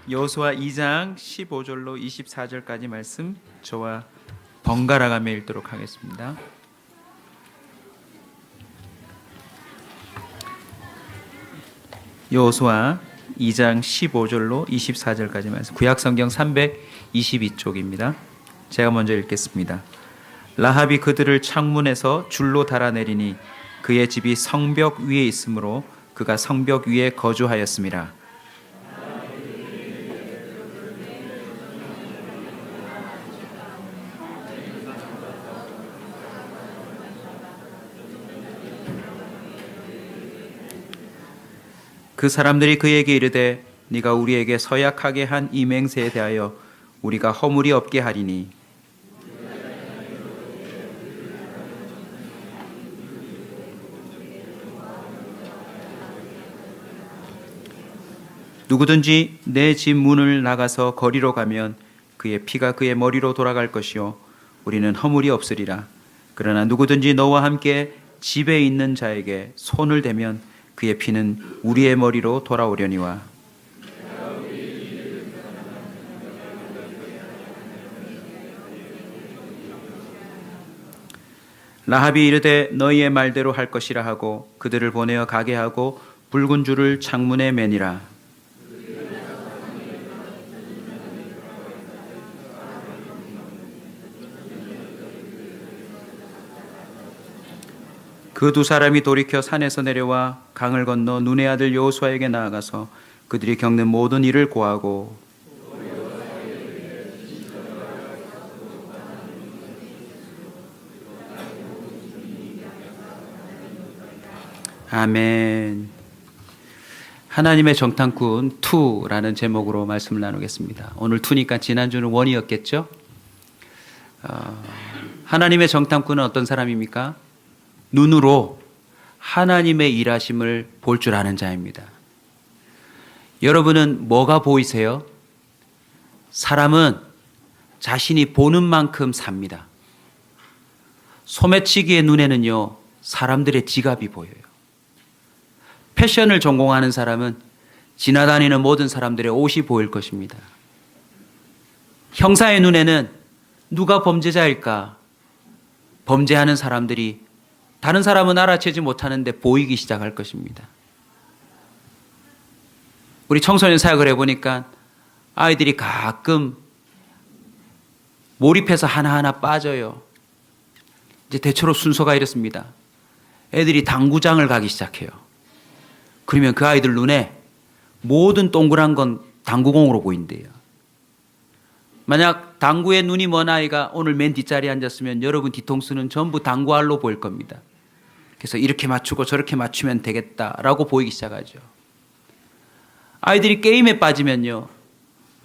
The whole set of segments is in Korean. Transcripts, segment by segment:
여호수아 2장 15절로 24절까지 말씀 저와 번갈아가며 읽도록 하겠습니다. 여호수아 2장 15절로 24절까지 말씀, 구약성경 322쪽입니다. 제가 먼저 읽겠습니다. 라합이 그들을 창문에서 줄로 달아내리니 그의 집이 성벽 위에 있으므로 그가 성벽 위에 거주하였음이라. 그 사람들이 그에게 이르되 네가 우리에게 서약하게 한 이 맹세에 대하여 우리가 허물이 없게 하리니 누구든지 내 집 문을 나가서 거리로 가면 그의 피가 그의 머리로 돌아갈 것이요 우리는 허물이 없으리라. 그러나 누구든지 너와 함께 집에 있는 자에게 손을 대면 그의 피는 우리의 머리로 돌아오려니와. 라합이 이르되 너희의 말대로 할 것이라 하고 그들을 보내어 가게 하고 붉은 줄을 창문에 매니라. 그 두 사람이 돌이켜 산에서 내려와 강을 건너 눈의 아들 여호수아에게 나아가서 그들이 겪는 모든 일을 고하고 아멘. 하나님의 정탐꾼 2라는 제목으로 말씀을 나누겠습니다. 오늘 2니까 지난주는 1이었겠죠? 하나님의 정탐꾼은 어떤 사람입니까? 눈으로 하나님의 일하심을 볼 줄 아는 자입니다. 여러분은 뭐가 보이세요? 사람은 자신이 보는 만큼 삽니다. 소매치기의 눈에는요, 사람들의 지갑이 보여요. 패션을 전공하는 사람은 지나다니는 모든 사람들의 옷이 보일 것입니다. 형사의 눈에는 누가 범죄자일까? 범죄하는 사람들이 다른 사람은 알아채지 못하는데 보이기 시작할 것입니다. 우리 청소년 사역을 해보니까 아이들이 가끔 몰입해서 하나하나 빠져요. 이제 대체로 순서가 이렇습니다. 애들이 당구장을 가기 시작해요. 그러면 그 아이들 눈에 모든 동그란 건 당구공으로 보인대요. 만약 당구에 눈이 먼 아이가 오늘 맨 뒷자리에 앉았으면 여러분 뒤통수는 전부 당구알로 보일 겁니다. 그래서 이렇게 맞추고 저렇게 맞추면 되겠다라고 보이기 시작하죠. 아이들이 게임에 빠지면요,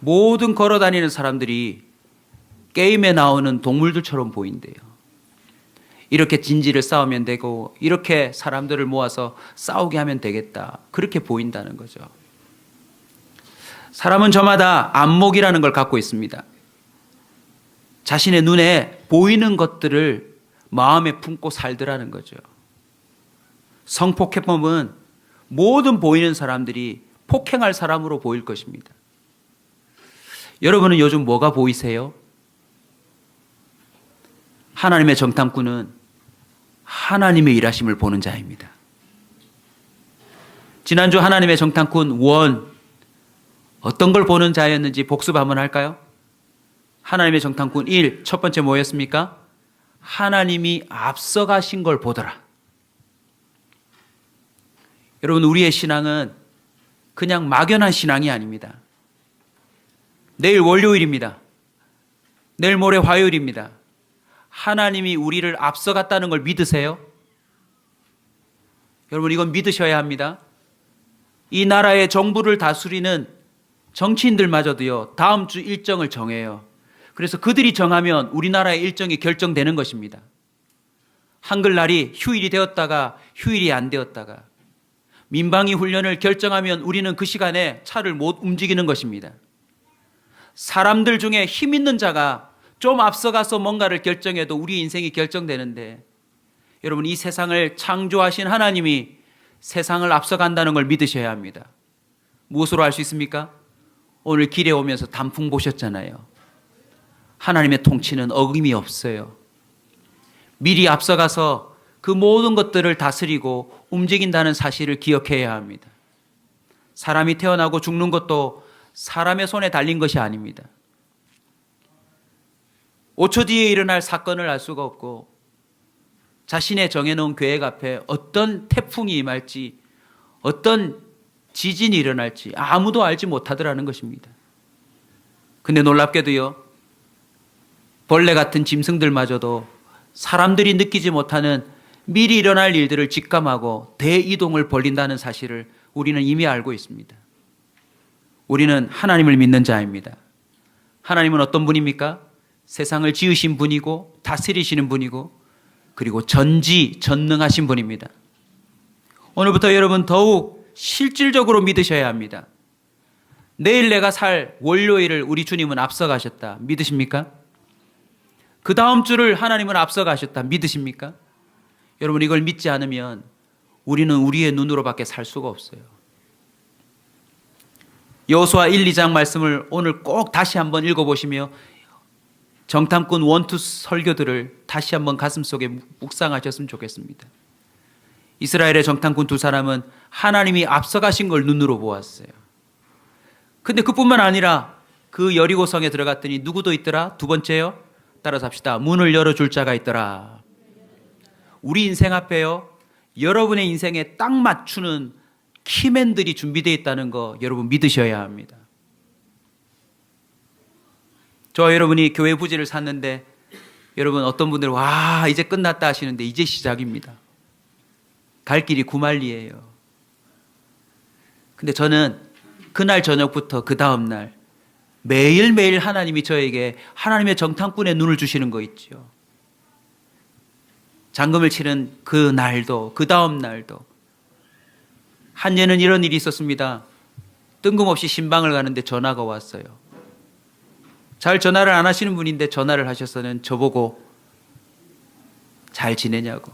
모든 걸어다니는 사람들이 게임에 나오는 동물들처럼 보인대요. 이렇게 진지를 싸우면 되고 이렇게 사람들을 모아서 싸우게 하면 되겠다, 그렇게 보인다는 거죠. 사람은 저마다 안목이라는 걸 갖고 있습니다. 자신의 눈에 보이는 것들을 마음에 품고 살더라는 거죠. 성폭행범은 모든 보이는 사람들이 폭행할 사람으로 보일 것입니다. 여러분은 요즘 뭐가 보이세요? 하나님의 정탐꾼은 하나님의 일하심을 보는 자입니다. 지난주 하나님의 정탐꾼 1, 어떤 걸 보는 자였는지 복습 한번 할까요? 하나님의 정탐꾼 1, 첫 번째 뭐였습니까? 하나님이 앞서가신 걸 보더라. 여러분, 우리의 신앙은 그냥 막연한 신앙이 아닙니다. 내일 월요일입니다. 내일 모레 화요일입니다. 하나님이 우리를 앞서갔다는 걸 믿으세요? 여러분, 이건 믿으셔야 합니다. 이 나라의 정부를 다스리는 정치인들마저도요, 다음 주 일정을 정해요. 그래서 그들이 정하면 우리나라의 일정이 결정되는 것입니다. 한글날이 휴일이 되었다가 휴일이 안 되었다가, 민방위 훈련을 결정하면 우리는 그 시간에 차를 못 움직이는 것입니다. 사람들 중에 힘 있는 자가 좀 앞서가서 뭔가를 결정해도 우리 인생이 결정되는데, 여러분, 이 세상을 창조하신 하나님이 세상을 앞서간다는 걸 믿으셔야 합니다. 무엇으로 알 수 있습니까? 오늘 길에 오면서 단풍 보셨잖아요. 하나님의 통치는 어김이 없어요. 미리 앞서가서 그 모든 것들을 다스리고 움직인다는 사실을 기억해야 합니다. 사람이 태어나고 죽는 것도 사람의 손에 달린 것이 아닙니다. 5초 뒤에 일어날 사건을 알 수가 없고, 자신의 정해놓은 계획 앞에 어떤 태풍이 임할지, 어떤 지진이 일어날지 아무도 알지 못하더라는 것입니다. 근데 놀랍게도요, 벌레 같은 짐승들마저도 사람들이 느끼지 못하는 미리 일어날 일들을 직감하고 대이동을 벌린다는 사실을 우리는 이미 알고 있습니다. 우리는 하나님을 믿는 자입니다. 하나님은 어떤 분입니까? 세상을 지으신 분이고 다스리시는 분이고 그리고 전지전능하신 분입니다. 오늘부터 여러분 더욱 실질적으로 믿으셔야 합니다. 내일 내가 살 월요일을 우리 주님은 앞서가셨다. 믿으십니까? 그 다음 주를 하나님은 앞서가셨다. 믿으십니까? 여러분, 이걸 믿지 않으면 우리는 우리의 눈으로밖에 살 수가 없어요. 여호수아 1, 2장 말씀을 오늘 꼭 다시 한번 읽어보시며 정탐꾼 원투 설교들을 다시 한번 가슴속에 묵상하셨으면 좋겠습니다. 이스라엘의 정탐꾼 두 사람은 하나님이 앞서가신 걸 눈으로 보았어요. 근데 그뿐만 아니라 그 여리고성에 들어갔더니 누구도 있더라? 두 번째요. 따라서 합시다. 문을 열어줄 자가 있더라. 우리 인생 앞에요, 여러분의 인생에 딱 맞추는 키맨들이 준비되어 있다는 거 여러분 믿으셔야 합니다. 저와 여러분이 교회 부지를 샀는데 여러분 어떤 분들은 와 이제 끝났다 하시는데 이제 시작입니다. 갈 길이 구말리예요. 근데 저는 그날 저녁부터 그 다음 날 매일매일 하나님이 저에게 하나님의 정탐꾼의 눈을 주시는 거 있죠. 잔금을 치른 그 날도 그 다음 날도 한 예는 이런 일이 있었습니다. 뜬금없이 신방을 가는데 전화가 왔어요. 잘 전화를 안 하시는 분인데 전화를 하셔서는 저보고 잘 지내냐고.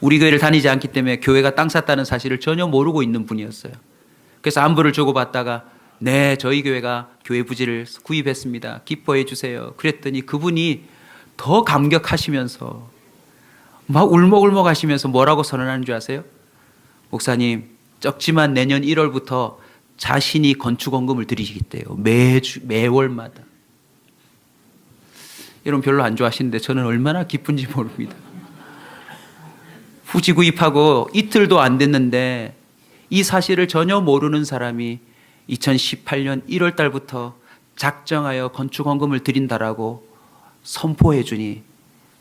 우리 교회를 다니지 않기 때문에 교회가 땅 샀다는 사실을 전혀 모르고 있는 분이었어요. 그래서 안부를 주고받다가 네, 저희 교회가 교회 부지를 구입했습니다. 기뻐해 주세요. 그랬더니 그분이 더 감격하시면서 막 울먹울먹 하시면서 뭐라고 선언하는 줄 아세요? 목사님, 적지만 내년 1월부터 자신이 건축원금을 드리시겠대요. 매월마다. 여러분 별로 안 좋아하시는데 저는 얼마나 기쁜지 모릅니다. 부지 구입하고 이틀도 안 됐는데 이 사실을 전혀 모르는 사람이 2018년 1월 달부터 작정하여 건축원금을 드린다라고 선포해 주니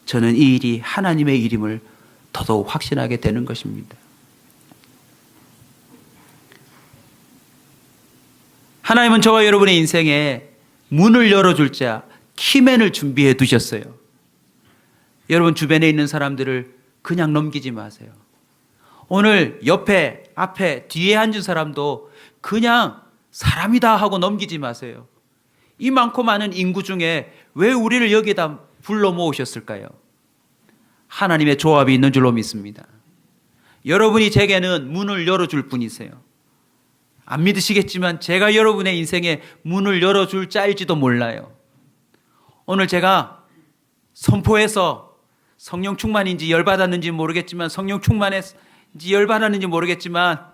저는 이 일이 하나님의 일임을 더더욱 확신하게 되는 것입니다. 하나님은 저와 여러분의 인생에 문을 열어줄 자, 키맨을 준비해 두셨어요. 여러분 주변에 있는 사람들을 그냥 넘기지 마세요. 오늘 옆에, 앞에, 뒤에 앉은 사람도 그냥 사람이다 하고 넘기지 마세요. 이 많고 많은 인구 중에 왜 우리를 여기다 불러 모으셨을까요? 하나님의 조합이 있는 줄로 믿습니다. 여러분이 제게는 문을 열어줄 분이세요. 안 믿으시겠지만 제가 여러분의 인생에 문을 열어줄 자일지도 몰라요. 오늘 제가 선포해서 성령 충만인지 열받았는지 모르겠지만 성령 충만인지 열받았는지 모르겠지만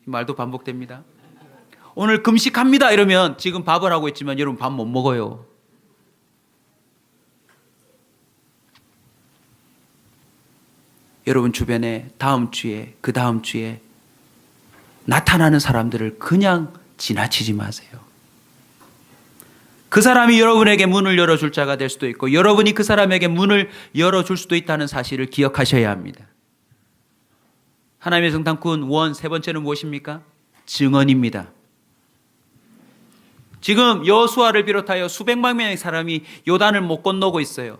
말도 반복됩니다. 오늘 금식합니다 이러면 지금 밥을 하고 있지만 여러분 밥 못 먹어요. 여러분 주변에 다음 주에 그 다음 주에 나타나는 사람들을 그냥 지나치지 마세요. 그 사람이 여러분에게 문을 열어줄 자가 될 수도 있고 여러분이 그 사람에게 문을 열어줄 수도 있다는 사실을 기억하셔야 합니다. 하나님의 정탐꾼 원 세 번째는 무엇입니까? 증언입니다. 지금 여호수아를 비롯하여 수백만 명의 사람이 요단을 못 건너고 있어요.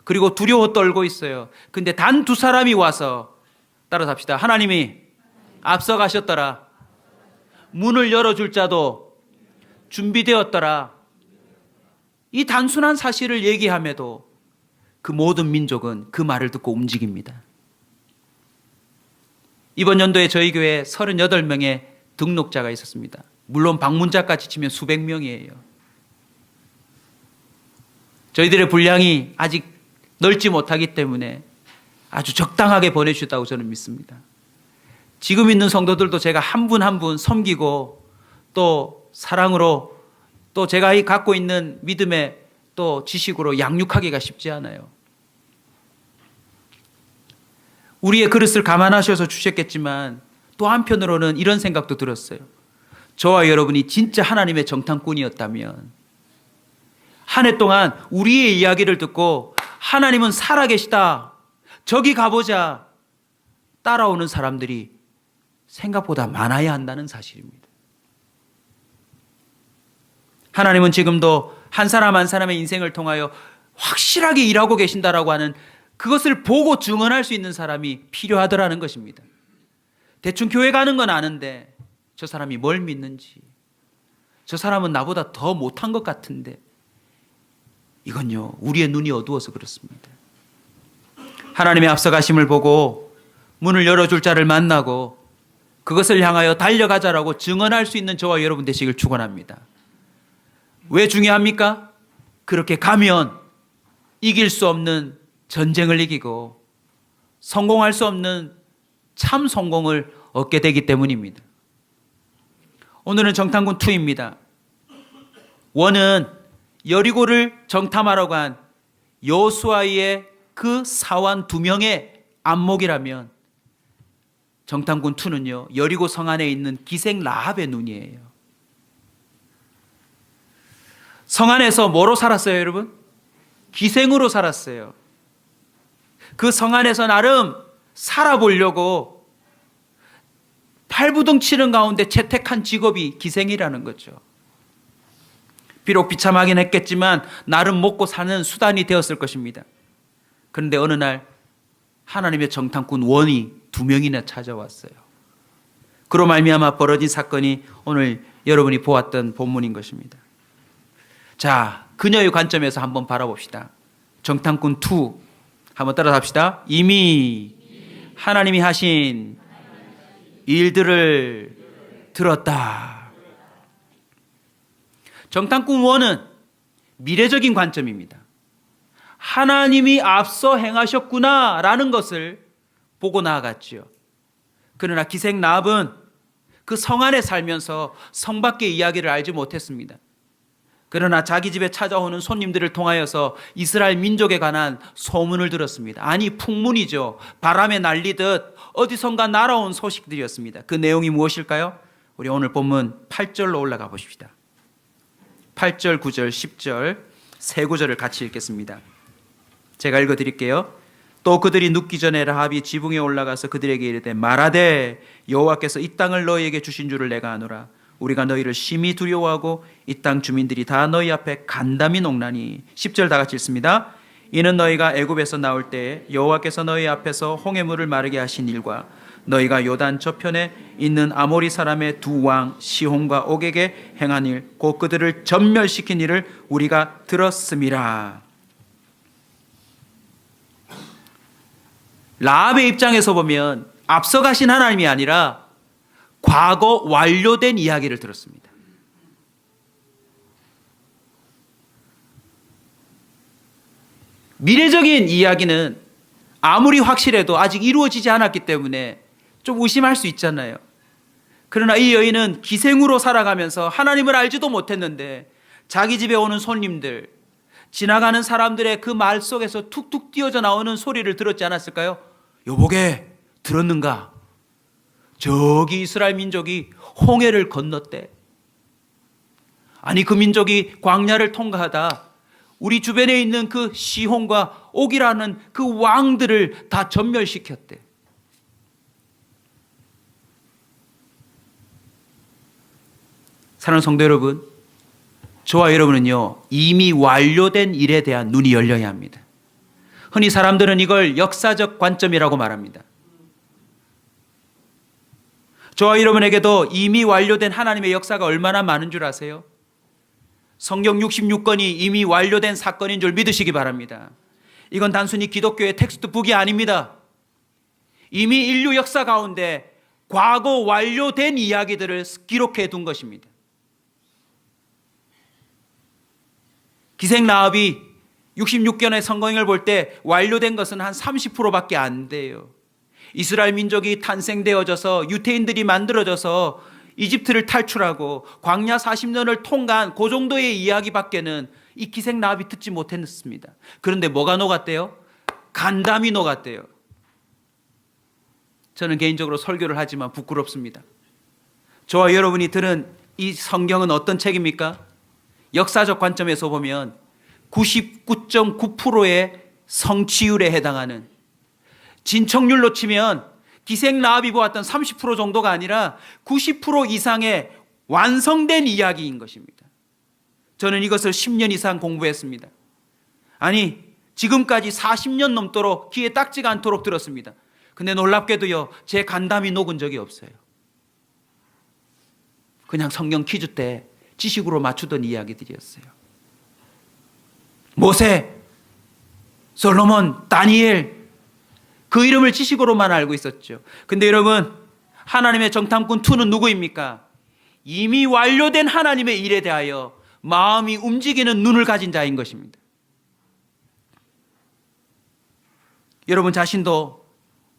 그리고 두려워 떨고 있어요. 근데 단 두 사람이 와서 따라서 합시다. 하나님이 앞서가셨더라. 문을 열어줄 자도 준비되었더라. 이 단순한 사실을 얘기함에도 그 모든 민족은 그 말을 듣고 움직입니다. 이번 연도에 저희 교회에 38명의 등록자가 있었습니다. 물론 방문자까지 치면 수백 명이에요. 저희들의 분량이 아직 넓지 못하기 때문에 아주 적당하게 보내주셨다고 저는 믿습니다. 지금 있는 성도들도 제가 한 분 한 분 섬기고 또 사랑으로 또 제가 갖고 있는 믿음의 또 지식으로 양육하기가 쉽지 않아요. 우리의 그릇을 감안하셔서 주셨겠지만 또 한편으로는 이런 생각도 들었어요. 저와 여러분이 진짜 하나님의 정탐꾼이었다면 한 해 동안 우리의 이야기를 듣고 하나님은 살아계시다, 저기 가보자 따라오는 사람들이 생각보다 많아야 한다는 사실입니다. 하나님은 지금도 한 사람 한 사람의 인생을 통하여 확실하게 일하고 계신다라고 하는 그것을 보고 증언할 수 있는 사람이 필요하더라는 것입니다. 대충 교회 가는 건 아는데 저 사람이 뭘 믿는지, 저 사람은 나보다 더 못한 것 같은데, 이건요 우리의 눈이 어두워서 그렇습니다. 하나님의 앞서가심을 보고 문을 열어줄 자를 만나고 그것을 향하여 달려가자라고 증언할 수 있는 저와 여러분 되시길 축원합니다. 왜 중요합니까? 그렇게 가면 이길 수 없는 전쟁을 이기고 성공할 수 없는 참 성공을 얻게 되기 때문입니다. 오늘은 정탐꾼 2입니다. 1은 여리고를 정탐하러 간 여호수아의 그 사원 2명의 안목이라면, 정탐꾼 2는요 여리고 성 안에 있는 기생 라합의 눈이에요. 성 안에서 뭐로 살았어요, 여러분? 기생으로 살았어요. 그 성 안에서 나름 살아보려고 팔부둥 치는 가운데 채택한 직업이 기생이라는 거죠. 비록 비참하긴 했겠지만 나름 먹고 사는 수단이 되었을 것입니다. 그런데 어느 날 하나님의 정탐꾼 1이 2명이나 찾아왔어요. 그로 말미암아 벌어진 사건이 오늘 여러분이 보았던 본문인 것입니다. 자, 그녀의 관점에서 한번 바라봅시다. 정탐꾼 2 한번 따라합시다. 이미 하나님이 하신 일들을 들었다. 정탐꾼 1은 미래적인 관점입니다. 하나님이 앞서 행하셨구나 라는 것을 보고 나아갔지요. 그러나 기생 라합은 그 성 안에 살면서 성 밖의 이야기를 알지 못했습니다. 그러나 자기 집에 찾아오는 손님들을 통하여서 이스라엘 민족에 관한 소문을 들었습니다. 아니, 풍문이죠. 바람에 날리듯 어디선가 날아온 소식들이었습니다. 그 내용이 무엇일까요? 우리 오늘 본문 8절로 올라가 보십시다. 8절, 9절, 10절 세 구절을 같이 읽겠습니다. 제가 읽어드릴게요. 또 그들이 눕기 전에 라합이 지붕에 올라가서 그들에게 이르되 말하되 여호와께서 이 땅을 너희에게 주신 줄을 내가 아노라. 우리가 너희를 심히 두려워하고 이 땅 주민들이 다 너희 앞에 간담이 녹나니. 10절 다 같이 읽습니다. 이는 너희가 애굽에서 나올 때에 여호와께서 너희 앞에서 홍해물을 마르게 하신 일과 너희가 요단 저편에 있는 아모리 사람의 두 왕 시혼과 옥에게 행한 일, 곧 그들을 전멸시킨 일을 우리가 들었음이라. 라합의 입장에서 보면 앞서가신 하나님이 아니라 과거 완료된 이야기를 들었습니다. 미래적인 이야기는 아무리 확실해도 아직 이루어지지 않았기 때문에 좀 의심할 수 있잖아요. 그러나 이 여인은 기생으로 살아가면서 하나님을 알지도 못했는데 자기 집에 오는 손님들, 지나가는 사람들의 그 말 속에서 툭툭 띄어져 나오는 소리를 들었지 않았을까요? 여보게 들었는가? 저기 이스라엘 민족이 홍해를 건넜대. 아니, 그 민족이 광야를 통과하다 우리 주변에 있는 그 시혼과 옥이라는 그 왕들을 다 전멸시켰대. 사랑하는 성도 여러분, 저와 여러분은요 이미 완료된 일에 대한 눈이 열려야 합니다. 흔히 사람들은 이걸 역사적 관점이라고 말합니다. 저와 여러분에게도 이미 완료된 하나님의 역사가 얼마나 많은 줄 아세요? 성경 66권이 이미 완료된 사건인 줄 믿으시기 바랍니다. 이건 단순히 기독교의 텍스트북이 아닙니다. 이미 인류 역사 가운데 과거 완료된 이야기들을 기록해 둔 것입니다. 기생라합이 66권의 성경을 볼 때 완료된 것은 한 30%밖에 안 돼요. 이스라엘 민족이 탄생되어져서 유태인들이 만들어져서 이집트를 탈출하고 광야 40년을 통과한 그 정도의 이야기밖에는 이 기생라합이 듣지 못했습니다. 그런데 뭐가 녹았대요? 간담이 녹았대요. 저는 개인적으로 설교를 하지만 부끄럽습니다. 저와 여러분이 들은 이 성경은 어떤 책입니까? 역사적 관점에서 보면 99.9%의 성취율에 해당하는, 진척률로 치면 기생라합이 보았던 30% 정도가 아니라 90% 이상의 완성된 이야기인 것입니다. 저는 이것을 10년 이상 공부했습니다. 아니, 지금까지 40년 넘도록 귀에 딱지가 않도록 들었습니다. 근데 놀랍게도요, 제 간담이 녹은 적이 없어요. 그냥 성경 퀴즈 때 지식으로 맞추던 이야기들이었어요. 모세, 솔로몬, 다니엘, 그 이름을 지식으로만 알고 있었죠. 근데 여러분, 하나님의 정탐꾼 2는 누구입니까? 이미 완료된 하나님의 일에 대하여 마음이 움직이는 눈을 가진 자인 것입니다. 여러분 자신도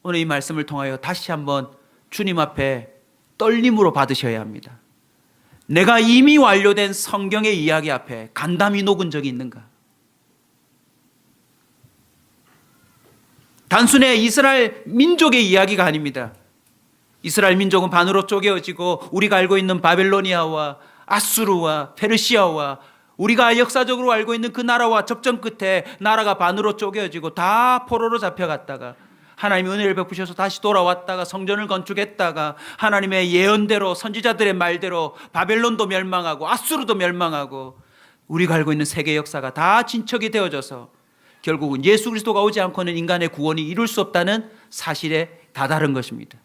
오늘 이 말씀을 통하여 다시 한번 주님 앞에 떨림으로 받으셔야 합니다. 내가 이미 완료된 성경의 이야기 앞에 간담이 녹은 적이 있는가? 단순히 이스라엘 민족의 이야기가 아닙니다. 이스라엘 민족은 반으로 쪼개어지고 우리가 알고 있는 바벨로니아와 아수르와 페르시아와 우리가 역사적으로 알고 있는 그 나라와 접전 끝에 나라가 반으로 쪼개어지고 다 포로로 잡혀갔다가 하나님이 은혜를 베푸셔서 다시 돌아왔다가 성전을 건축했다가 하나님의 예언대로 선지자들의 말대로 바벨론도 멸망하고 아수르도 멸망하고 우리가 알고 있는 세계 역사가 다 진척이 되어져서 결국은 예수 그리스도가 오지 않고는 인간의 구원이 이룰 수 없다는 사실에 다다른 것입니다.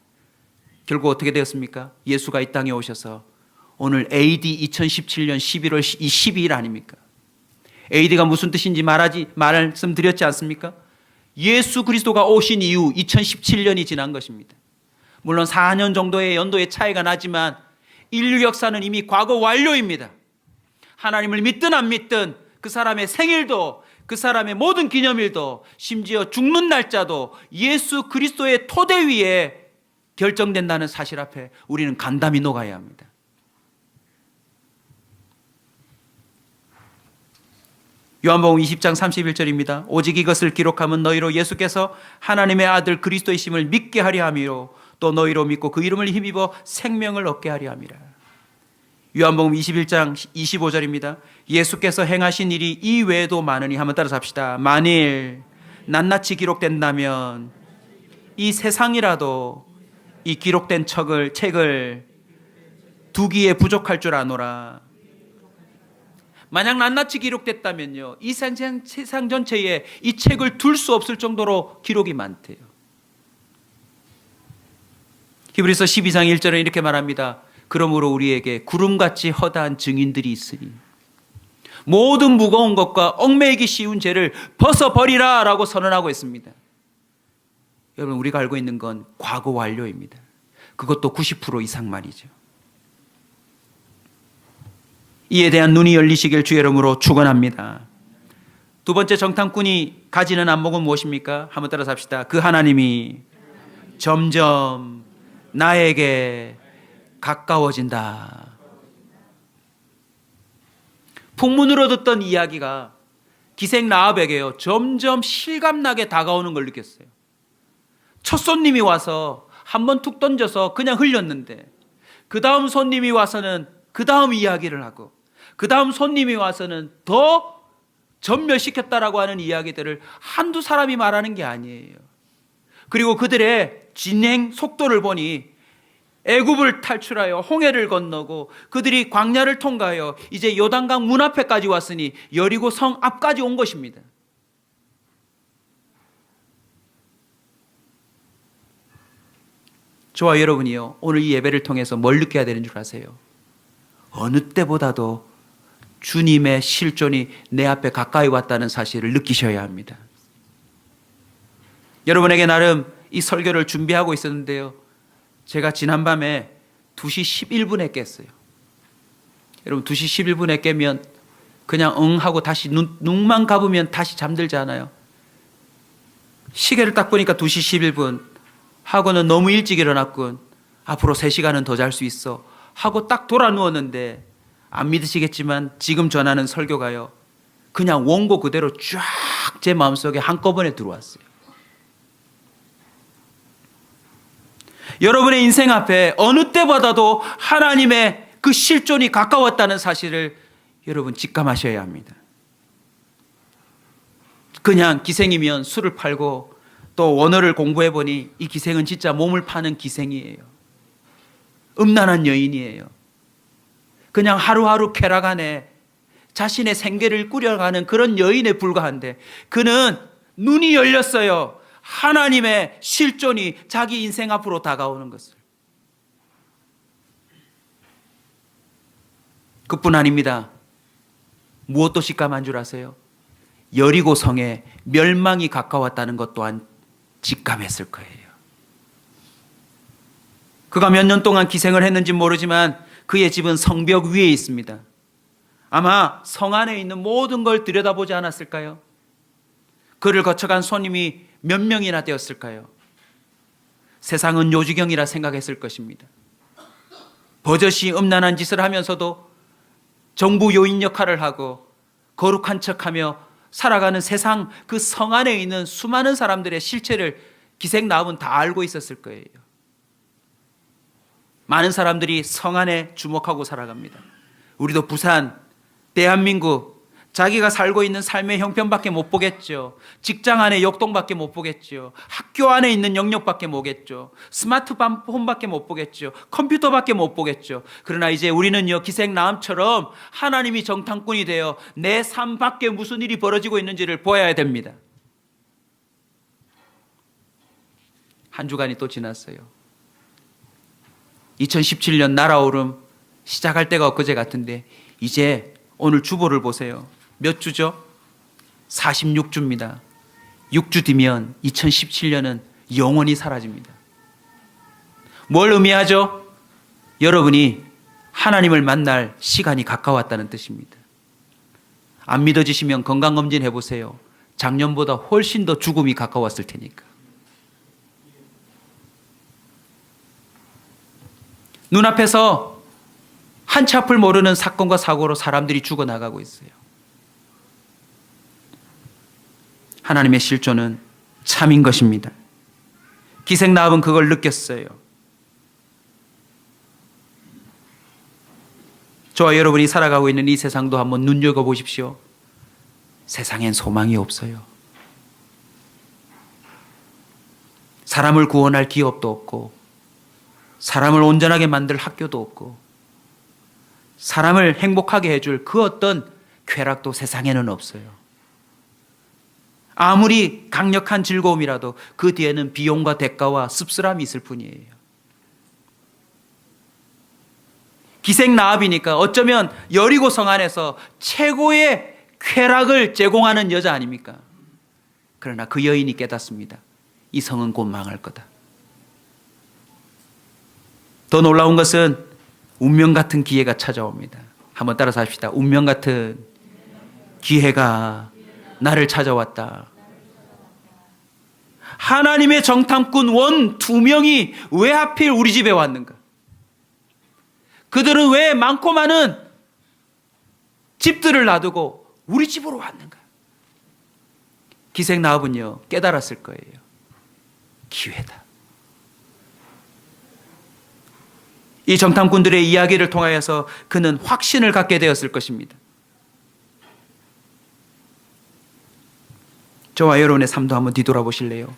결국 어떻게 되었습니까? 예수가 이 땅에 오셔서 오늘 AD 2017년 11월 12일 아닙니까? AD가 무슨 뜻인지 말씀드렸지 않습니까? 예수 그리스도가 오신 이후 2017년이 지난 것입니다. 물론 4년 정도의 연도의 차이가 나지만 인류 역사는 이미 과거 완료입니다. 하나님을 믿든 안 믿든 그 사람의 생일도 그 사람의 모든 기념일도 심지어 죽는 날짜도 예수 그리스도의 토대 위에 결정된다는 사실 앞에 우리는 간담이 녹아야 합니다. 요한복음 20장 31절입니다. 오직 이것을 기록함은 너희로 예수께서 하나님의 아들 그리스도의 심을 믿게 하려 함이요 또 너희로 믿고 그 이름을 힘입어 생명을 얻게 하려 함이라. 요한복음 21장 25절입니다. 예수께서 행하신 일이 이 외에도 많으니 한번 따라서 합시다. 만일 낱낱이 기록된다면 이 세상이라도 이 기록된 책을 두기에 부족할 줄 아노라. 만약 낱낱이 기록됐다면요, 이 세상 전체에 이 책을 둘 수 없을 정도로 기록이 많대요. 히브리서 12장 1절은 이렇게 말합니다. 그러므로 우리에게 구름같이 허다한 증인들이 있으니 모든 무거운 것과 얽매이기 쉬운 죄를 벗어버리라 라고 선언하고 있습니다. 여러분, 우리가 알고 있는 건 과거 완료입니다. 그것도 90% 이상 말이죠. 이에 대한 눈이 열리시길 주의 이름으로 축원합니다. 두 번째 정탐꾼이 가지는 안목은 무엇입니까? 한번 따라서 합시다. 그 하나님이 점점 나에게 가까워진다. 풍문으로 듣던 이야기가 기생라합에게요, 점점 실감나게 다가오는 걸 느꼈어요. 첫 손님이 와서 한번 툭 던져서 그냥 흘렸는데 그 다음 손님이 와서는 그 다음 이야기를 하고 그 다음 손님이 와서는 더 전멸시켰다라고 하는 이야기들을 한두 사람이 말하는 게 아니에요. 그리고 그들의 진행 속도를 보니 애굽을 탈출하여 홍해를 건너고 그들이 광야를 통과하여 이제 요단강 문 앞에까지 왔으니 여리고 성 앞까지 온 것입니다. 저와 여러분이요, 오늘 이 예배를 통해서 뭘 느껴야 되는 줄 아세요? 어느 때보다도 주님의 실존이 내 앞에 가까이 왔다는 사실을 느끼셔야 합니다. 여러분에게 나름 이 설교를 준비하고 있었는데요. 제가 지난밤에 2시 11분에 깼어요. 여러분 2시 11분에 깨면 그냥 응 하고 다시 눈만 감으면 다시 잠들잖아요. 시계를 딱 보니까 2시 11분 하고는 너무 일찍 일어났군. 앞으로 3시간은 더 잘 수 있어 하고 딱 돌아 누웠는데 안 믿으시겠지만 지금 전하는 설교가요. 그냥 원고 그대로 쫙 제 마음속에 한꺼번에 들어왔어요. 여러분의 인생 앞에 어느 때보다도 하나님의 그 실존이 가까웠다는 사실을 여러분 직감하셔야 합니다. 그냥 기생이면 술을 팔고 또 원어를 공부해 보니 이 기생은 진짜 몸을 파는 기생이에요. 음란한 여인이에요. 그냥 하루하루 쾌락 안에 자신의 생계를 꾸려가는 그런 여인에 불과한데 그는 눈이 열렸어요. 하나님의 실존이 자기 인생 앞으로 다가오는 것을. 그뿐 아닙니다. 무엇도 직감한 줄 아세요? 여리고 성에 멸망이 가까웠다는 것 또한 직감했을 거예요. 그가 몇 년 동안 기생을 했는지 모르지만 그의 집은 성벽 위에 있습니다. 아마 성 안에 있는 모든 걸 들여다보지 않았을까요? 그를 거쳐간 손님이 몇 명이나 되었을까요? 세상은 요지경이라 생각했을 것입니다. 버젓이 음란한 짓을 하면서도 정부 요인 역할을 하고 거룩한 척하며 살아가는 세상 그 성 안에 있는 수많은 사람들의 실체를 기생나음은 다 알고 있었을 거예요. 많은 사람들이 성 안에 주목하고 살아갑니다. 우리도 부산, 대한민국, 자기가 살고 있는 삶의 형편밖에 못 보겠죠. 직장 안에 역동밖에 못 보겠죠. 학교 안에 있는 영역밖에 못 보겠죠. 스마트폰밖에 못 보겠죠. 컴퓨터밖에 못 보겠죠. 그러나 이제 우리는요, 기생나음처럼 하나님이 정탐꾼이 되어 내 삶 밖에 무슨 일이 벌어지고 있는지를 보아야 됩니다. 한 주간이 또 지났어요. 2017년 날아오름 시작할 때가 엊그제 같은데 이제 오늘 주보를 보세요. 몇 주죠? 46주입니다. 6주 뒤면 2017년은 영원히 사라집니다. 뭘 의미하죠? 여러분이 하나님을 만날 시간이 가까웠다는 뜻입니다. 안 믿어지시면 건강검진 해보세요. 작년보다 훨씬 더 죽음이 가까웠을 테니까. 눈앞에서 한치 앞을 모르는 사건과 사고로 사람들이 죽어나가고 있어요. 하나님의 실존은 참인 것입니다. 기생나합은 그걸 느꼈어요. 저와 여러분이 살아가고 있는 이 세상도 한번 눈여겨보십시오. 세상엔 소망이 없어요. 사람을 구원할 기업도 없고 사람을 온전하게 만들 학교도 없고 사람을 행복하게 해줄 그 어떤 쾌락도 세상에는 없어요. 아무리 강력한 즐거움이라도 그 뒤에는 비용과 대가와 씁쓸함이 있을 뿐이에요. 기생나합이니까 어쩌면 여리고 성 안에서 최고의 쾌락을 제공하는 여자 아닙니까? 그러나 그 여인이 깨닫습니다. 이 성은 곧 망할 거다. 더 놀라운 것은 운명 같은 기회가 찾아옵니다. 한번 따라서 합시다. 운명 같은 기회가 나를 찾아왔다. 하나님의 정탐꾼 원 2명이 왜 하필 우리 집에 왔는가? 그들은 왜 많고 많은 집들을 놔두고 우리 집으로 왔는가? 기생나합은요 깨달았을 거예요. 기회다. 이 정탐꾼들의 이야기를 통하여서 그는 확신을 갖게 되었을 것입니다. 저와 여러분의 삶도 한번 뒤돌아보실래요?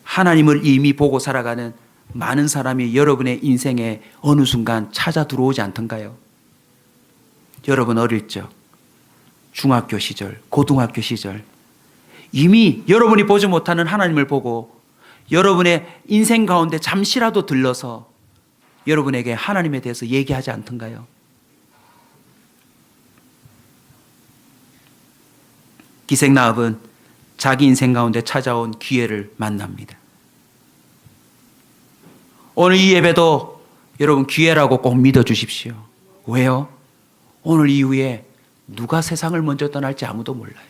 하나님을 이미 보고 살아가는 많은 사람이 여러분의 인생에 어느 순간 찾아 들어오지 않던가요? 여러분 어릴 적, 중학교 시절, 고등학교 시절 이미 여러분이 보지 못하는 하나님을 보고 여러분의 인생 가운데 잠시라도 들러서 여러분에게 하나님에 대해서 얘기하지 않던가요? 기생 라합은 자기 인생 가운데 찾아온 기회를 만납니다. 오늘 이 예배도 여러분 기회라고 꼭 믿어주십시오. 왜요? 오늘 이후에 누가 세상을 먼저 떠날지 아무도 몰라요.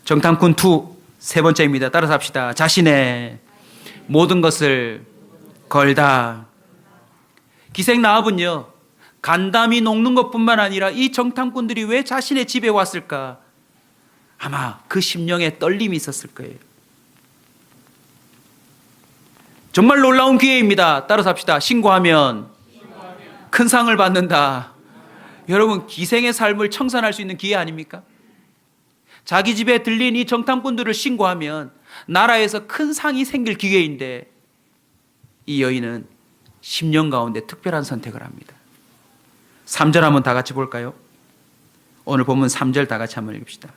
정탐꾼 2 세 번째입니다. 따라서 합시다. 자신의 모든 것을 걸다. 기생 라합은요, 간담이 녹는 것뿐만 아니라 이 정탐꾼들이 왜 자신의 집에 왔을까? 아마 그 심령에 떨림이 있었을 거예요. 정말 놀라운 기회입니다. 따라서 합시다. 신고하면 큰 상을 받는다. 여러분, 기생의 삶을 청산할 수 있는 기회 아닙니까? 자기 집에 들린 이 정탐꾼들을 신고하면 나라에서 큰 상이 생길 기회인데, 이 여인은 10년 가운데 특별한 선택을 합니다. 3절 한번 다 같이 볼까요? 오늘 본문 3절 다 같이 한번 읽읍시다.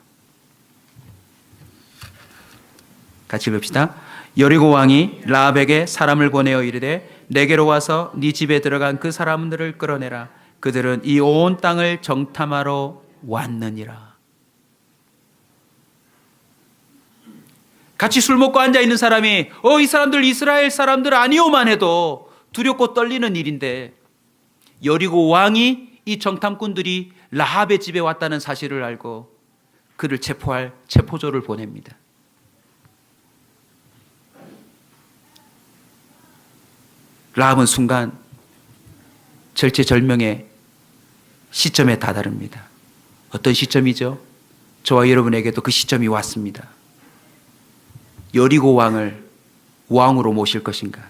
같이 읽읍시다. 여리고 왕이 라합에게 사람을 보내어 이르되 내게로 와서 네 집에 들어간 그 사람들을 끌어내라. 그들은 이 온 땅을 정탐하러 왔느니라. 같이 술 먹고 앉아있는 사람이 이 사람들 이스라엘 사람들 아니오만 해도 두렵고 떨리는 일인데, 여리고 왕이 이 정탐꾼들이 라합의 집에 왔다는 사실을 알고 그를 체포할 체포조를 보냅니다. 라합은 순간 절체절명의 시점에 다다릅니다. 어떤 시점이죠? 저와 여러분에게도 그 시점이 왔습니다. 여리고 왕을 왕으로 모실 것인가?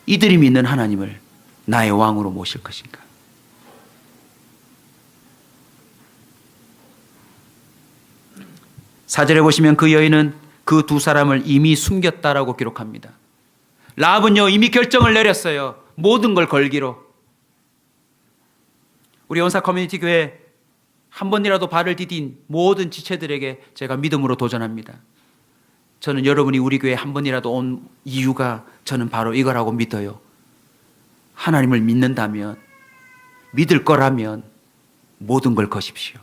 이들이 믿는 하나님을 나의 왕으로 모실 것인가? 사절에 보시면 그 여인은 그 두 사람을 이미 숨겼다라고 기록합니다. 라합은요, 이미 결정을 내렸어요. 모든 걸 걸기로. 우리 연사 커뮤니티 교회 한 번이라도 발을 디딘 모든 지체들에게 제가 믿음으로 도전합니다. 저는 여러분이 우리 교회에 한 번이라도 온 이유가 저는 바로 이거라고 믿어요. 하나님을 믿는다면, 믿을 거라면 모든 걸 거십시오.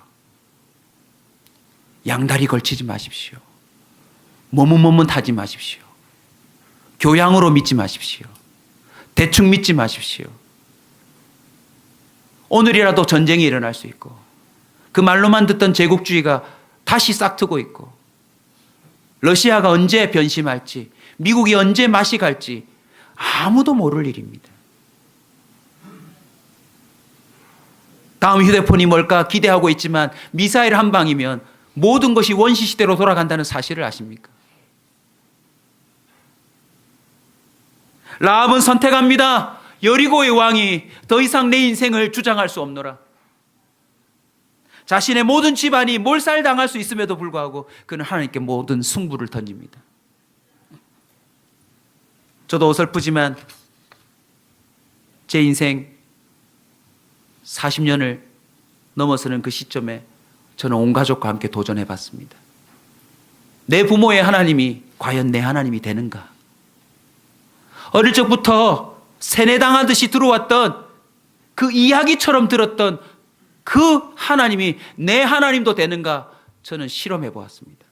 양다리 걸치지 마십시오. 머뭇머뭇하지 마십시오. 교양으로 믿지 마십시오. 대충 믿지 마십시오. 오늘이라도 전쟁이 일어날 수 있고, 그 말로만 듣던 제국주의가 다시 싹트고 있고, 러시아가 언제 변심할지, 미국이 언제 맛이 갈지 아무도 모를 일입니다. 다음 휴대폰이 뭘까 기대하고 있지만 미사일 한 방이면 모든 것이 원시시대로 돌아간다는 사실을 아십니까? 라합은 선택합니다. 여리고의 왕이 더 이상 내 인생을 주장할 수 없노라. 자신의 모든 집안이 몰살당할 수 있음에도 불구하고 그는 하나님께 모든 승부를 던집니다. 저도 어설프지만 제 인생 40년을 넘어서는 그 시점에 저는 온 가족과 함께 도전해 봤습니다. 내 부모의 하나님이 과연 내 하나님이 되는가? 어릴 적부터 세뇌당하듯이 들어왔던 그 이야기처럼 들었던 그 하나님이 내 하나님도 되는가? 저는 실험해 보았습니다.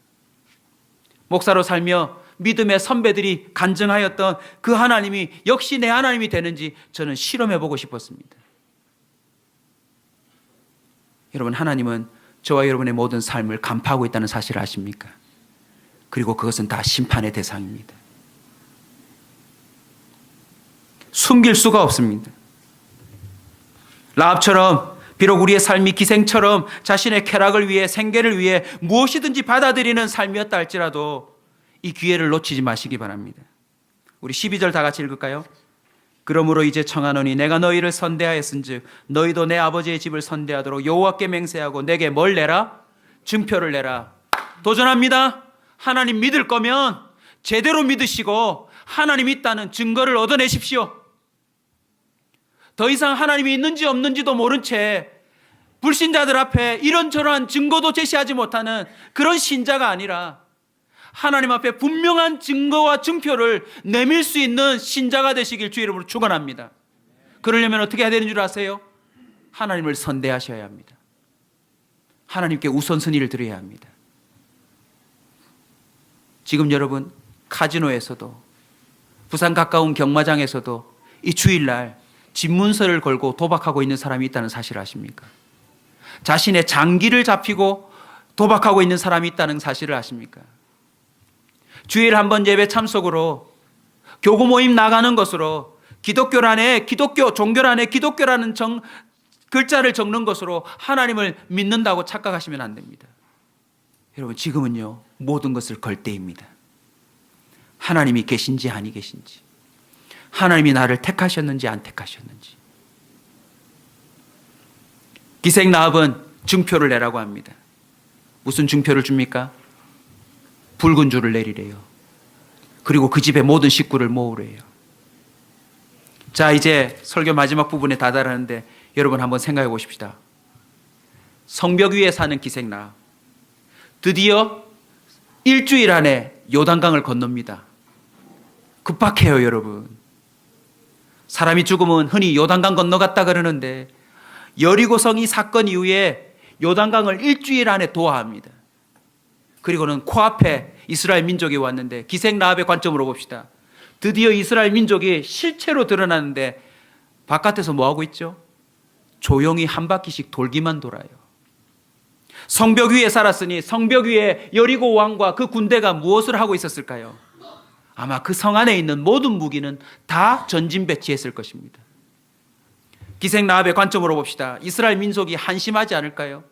목사로 살며 믿음의 선배들이 간증하였던 그 하나님이 역시 내 하나님이 되는지 저는 실험해 보고 싶었습니다. 여러분, 하나님은 저와 여러분의 모든 삶을 간파하고 있다는 사실을 아십니까? 그리고 그것은 다 심판의 대상입니다. 숨길 수가 없습니다. 라합처럼 비록 우리의 삶이 기생처럼 자신의 쾌락을 위해, 생계를 위해 무엇이든지 받아들이는 삶이었다 할지라도 이 기회를 놓치지 마시기 바랍니다. 우리 12절 다 같이 읽을까요? 그러므로 이제 청하노니 내가 너희를 선대하였은즉 너희도 내 아버지의 집을 선대하도록 여호와께 맹세하고 내게 뭘 내라? 증표를 내라. 도전합니다. 하나님 믿을 거면 제대로 믿으시고 하나님 있다는 증거를 얻어내십시오. 더 이상 하나님이 있는지 없는지도 모른 채 불신자들 앞에 이런저런 증거도 제시하지 못하는 그런 신자가 아니라 하나님 앞에 분명한 증거와 증표를 내밀 수 있는 신자가 되시길 주의 이름으로 축원합니다. 그러려면 어떻게 해야 되는 줄 아세요? 하나님을 선대하셔야 합니다. 하나님께 우선순위를 드려야 합니다. 지금 여러분 카지노에서도 부산 가까운 경마장에서도 이 주일날 집문서를 걸고 도박하고 있는 사람이 있다는 사실을 아십니까? 자신의 장기를 잡히고 도박하고 있는 사람이 있다는 사실을 아십니까? 주일 한번 예배 참석으로 교구 모임 나가는 것으로 기독교란에 기독교, 종교란에 기독교라는 글자를 적는 것으로 하나님을 믿는다고 착각하시면 안 됩니다. 여러분 지금은요 모든 것을 걸 때입니다. 하나님이 계신지 아니 계신지, 하나님이 나를 택하셨는지 안 택하셨는지. 기생 나합은 증표를 내라고 합니다. 무슨 증표를 줍니까? 붉은 줄을 내리래요. 그리고 그 집의 모든 식구를 모으래요. 자, 이제 설교 마지막 부분에 다다르는데 여러분 한번 생각해 보십시다. 성벽 위에 사는 기생 나합, 드디어 일주일 안에 요단강을 건넙니다. 급박해요, 여러분. 사람이 죽으면 흔히 요단강 건너갔다 그러는데 여리고성 이 사건 이후에 요단강을 일주일 안에 도하합니다. 그리고는 코앞에 이스라엘 민족이 왔는데 기생 라합의 관점으로 봅시다. 드디어 이스라엘 민족이 실체로 드러나는데 바깥에서 뭐하고 있죠? 조용히 한 바퀴씩 돌기만 돌아요. 성벽 위에 살았으니 성벽 위에 여리고 왕과 그 군대가 무엇을 하고 있었을까요? 아마 그 성 안에 있는 모든 무기는 다 전진 배치했을 것입니다. 기생 라합의 관점으로 봅시다. 이스라엘 민족이 한심하지 않을까요?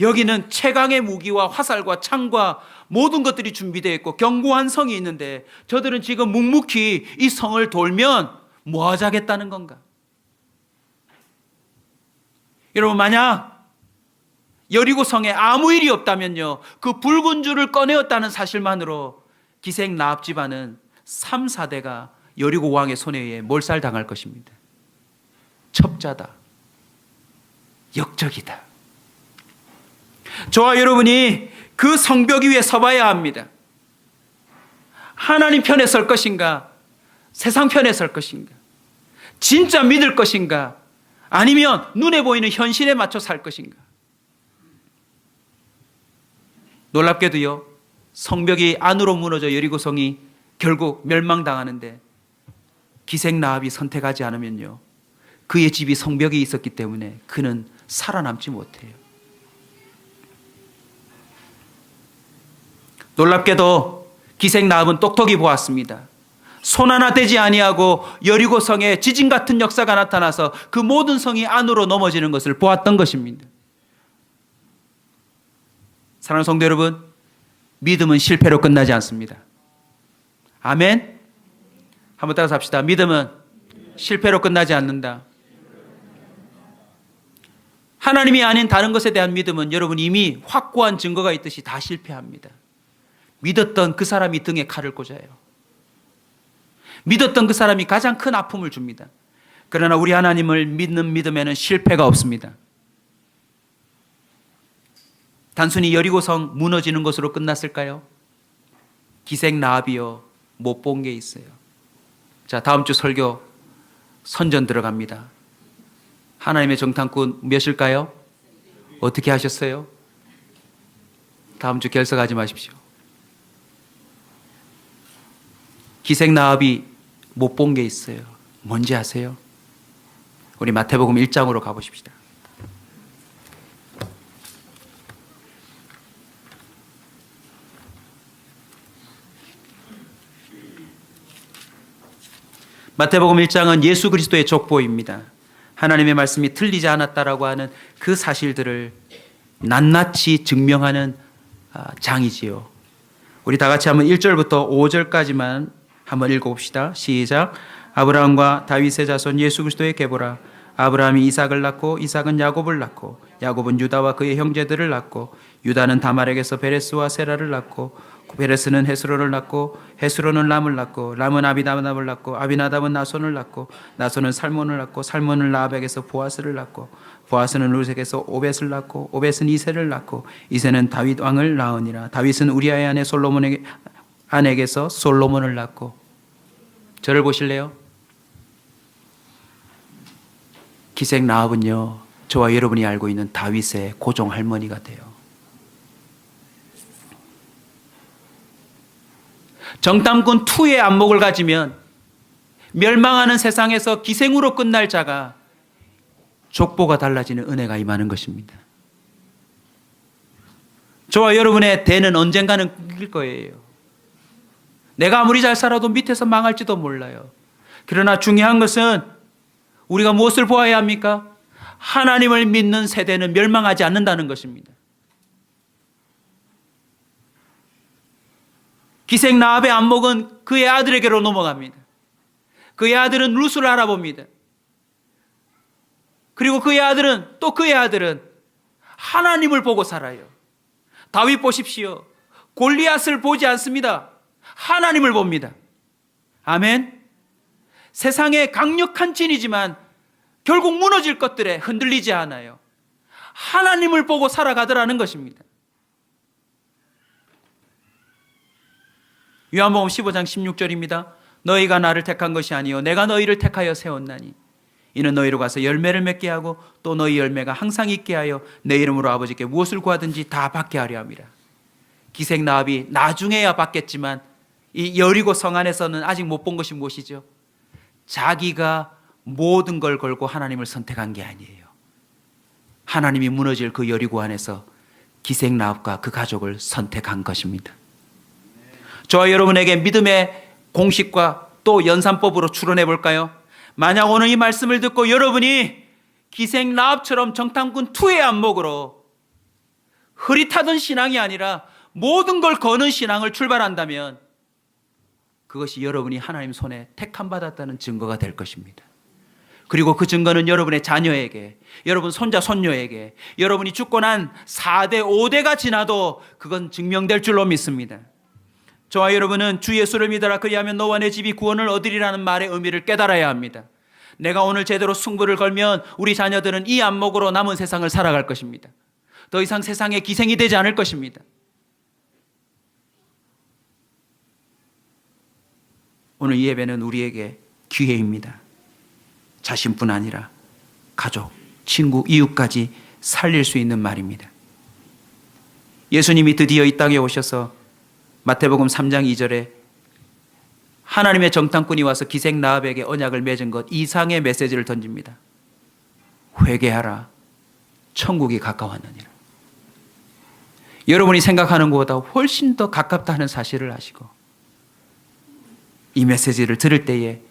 여기는 최강의 무기와 화살과 창과 모든 것들이 준비되어 있고 견고한 성이 있는데 저들은 지금 묵묵히 이 성을 돌면 뭐 하자겠다는 건가? 여러분 만약 여리고 성에 아무 일이 없다면요, 그 붉은 줄을 꺼내었다는 사실만으로 기생 라합 집안은 3, 4대가 여리고 왕의 손에 의해 몰살당할 것입니다. 첩자다, 역적이다. 저와 여러분이 그 성벽 위에 서봐야 합니다. 하나님 편에 설 것인가, 세상 편에 설 것인가, 진짜 믿을 것인가, 아니면 눈에 보이는 현실에 맞춰 살 것인가. 놀랍게도요, 성벽이 안으로 무너져 여리고성이 결국 멸망당하는데 기생 라합이 선택하지 않으면요, 그의 집이 성벽에 있었기 때문에 그는 살아남지 못해요. 놀랍게도 기생 라합은 똑똑히 보았습니다. 손 하나 떼지 아니하고 여리고 성에 지진 같은 역사가 나타나서 그 모든 성이 안으로 넘어지는 것을 보았던 것입니다. 사랑하는 성도 여러분, 믿음은 실패로 끝나지 않습니다. 아멘. 한번 따라서 합시다. 믿음은 실패로 끝나지 않는다. 하나님이 아닌 다른 것에 대한 믿음은 여러분 이미 확고한 증거가 있듯이 다 실패합니다. 믿었던 그 사람이 등에 칼을 꽂아요. 믿었던 그 사람이 가장 큰 아픔을 줍니다. 그러나 우리 하나님을 믿는 믿음에는 실패가 없습니다. 단순히 여리고성 무너지는 것으로 끝났을까요? 기생 라합이요, 못 본 게 있어요. 자, 다음 주 설교 선전 들어갑니다. 하나님의 정탐꾼 몇일까요? 어떻게 하셨어요? 다음 주 결석하지 마십시오. 기생 라합이 못 본 게 있어요. 뭔지 아세요? 우리 마태복음 1장으로 가보십시다. 마태복음 1장은 예수 그리스도의 족보입니다. 하나님의 말씀이 틀리지 않았다라고 하는 그 사실들을 낱낱이 증명하는 장이지요. 우리 다 같이 한번 1절부터 5절까지만 한번 읽어봅시다. 시작. 아브라함과 다윗의 자손 예수 그리스도의 계보라. 아브라함이 이삭을 낳고 이삭은 야곱을 낳고 야곱은 유다와 그의 형제들을 낳고 유다는 다말에게서 베레스와 세라를 낳고 베레스는 헤스론을 낳고 헤스론은 람을 낳고 람은 아비나답을 낳고 아비나답은 나손을 낳고 나손은 살몬을 낳고 살몬은 라합에게서 보아스를 낳고 보아스는 루색에서 오벳을 낳고 오벳은 이새를 낳고 이새는 다윗 왕을 낳으니라. 다윗은 우리아의 아내 솔로몬의 아내에게서 솔로몬을 낳고. 저를 보실래요? 기생 라합은요, 저와 여러분이 알고 있는 다윗의 고종 할머니가 돼요. 정탐꾼 2의 안목을 가지면 멸망하는 세상에서 기생으로 끝날 자가 족보가 달라지는 은혜가 임하는 것입니다. 저와 여러분의 대는 언젠가는 끊길 거예요. 내가 아무리 잘 살아도 밑에서 망할지도 몰라요. 그러나 중요한 것은 우리가 무엇을 보아야 합니까? 하나님을 믿는 세대는 멸망하지 않는다는 것입니다. 기생 라합의 안목은 그의 아들에게로 넘어갑니다. 그의 아들은 룻을 알아봅니다. 그리고 그의 아들은 하나님을 보고 살아요. 다윗 보십시오. 골리앗을 보지 않습니다. 하나님을 봅니다. 아멘. 세상의 강력한 진이지만 결국 무너질 것들에 흔들리지 않아요. 하나님을 보고 살아가더라는 것입니다. 요한복음 15장 16절입니다. 너희가 나를 택한 것이 아니요 내가 너희를 택하여 세웠나니 이는 너희로 가서 열매를 맺게 하고 또 너희 열매가 항상 있게 하여 내 이름으로 아버지께 무엇을 구하든지 다 받게 하려 함이라. 기생 라합이 나중에야 받겠지만 이 여리고 성 안에서는 아직 못 본 것이 무엇이죠? 자기가 모든 걸 걸고 하나님을 선택한 게 아니에요. 하나님이 무너질 그 여리고 안에서 기생 라합과 그 가족을 선택한 것입니다. 저와 여러분에게 믿음의 공식과 또 연산법으로 추론해 볼까요? 만약 오늘 이 말씀을 듣고 여러분이 기생 라합처럼 정탐꾼 2의 안목으로 흐릿하던 신앙이 아니라 모든 걸 거는 신앙을 출발한다면 그것이 여러분이 하나님 손에 택함 받았다는 증거가 될 것입니다. 그리고 그 증거는 여러분의 자녀에게, 여러분 손자 손녀에게, 여러분이 죽고 난 4대 5대가 지나도 그건 증명될 줄로 믿습니다. 저와 여러분은 주 예수를 믿어라 그리하면 너와 내 집이 구원을 얻으리라는 말의 의미를 깨달아야 합니다. 내가 오늘 제대로 승부를 걸면 우리 자녀들은 이 안목으로 남은 세상을 살아갈 것입니다. 더 이상 세상의 기생이 되지 않을 것입니다. 오늘 이 예배는 우리에게 기회입니다. 자신뿐 아니라 가족, 친구, 이웃까지 살릴 수 있는 말입니다. 예수님이 드디어 이 땅에 오셔서 마태복음 3장 2절에 하나님의 정탐꾼이 와서 기생 라합에게 언약을 맺은 것 이상의 메시지를 던집니다. 회개하라. 천국이 가까웠느니라. 여러분이 생각하는 것보다 훨씬 더 가깝다는 사실을 아시고 이 메시지를 들을 때에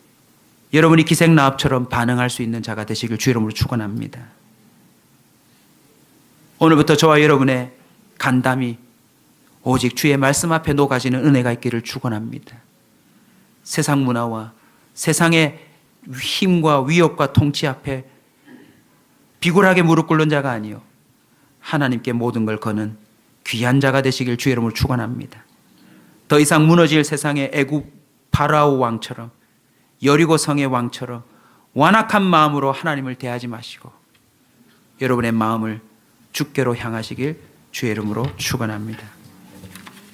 여러분이 기생 라합처럼 반응할 수 있는 자가 되시길 주 이름으로 축원합니다. 오늘부터 저와 여러분의 간담이 오직 주의 말씀 앞에 녹아지는 은혜가 있기를 축원합니다. 세상 문화와 세상의 힘과 위협과 통치 앞에 비굴하게 무릎 꿇는 자가 아니요 하나님께 모든 걸 거는 귀한 자가 되시길 주의 이름으로 축원합니다. 더 이상 무너질 세상의 애굽 파라오 왕처럼 여리고 성의 왕처럼 완악한 마음으로 하나님을 대하지 마시고 여러분의 마음을 주께로 향하시길 주의 이름으로 축원합니다.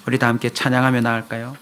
우리 다 함께 찬양하며 나갈까요?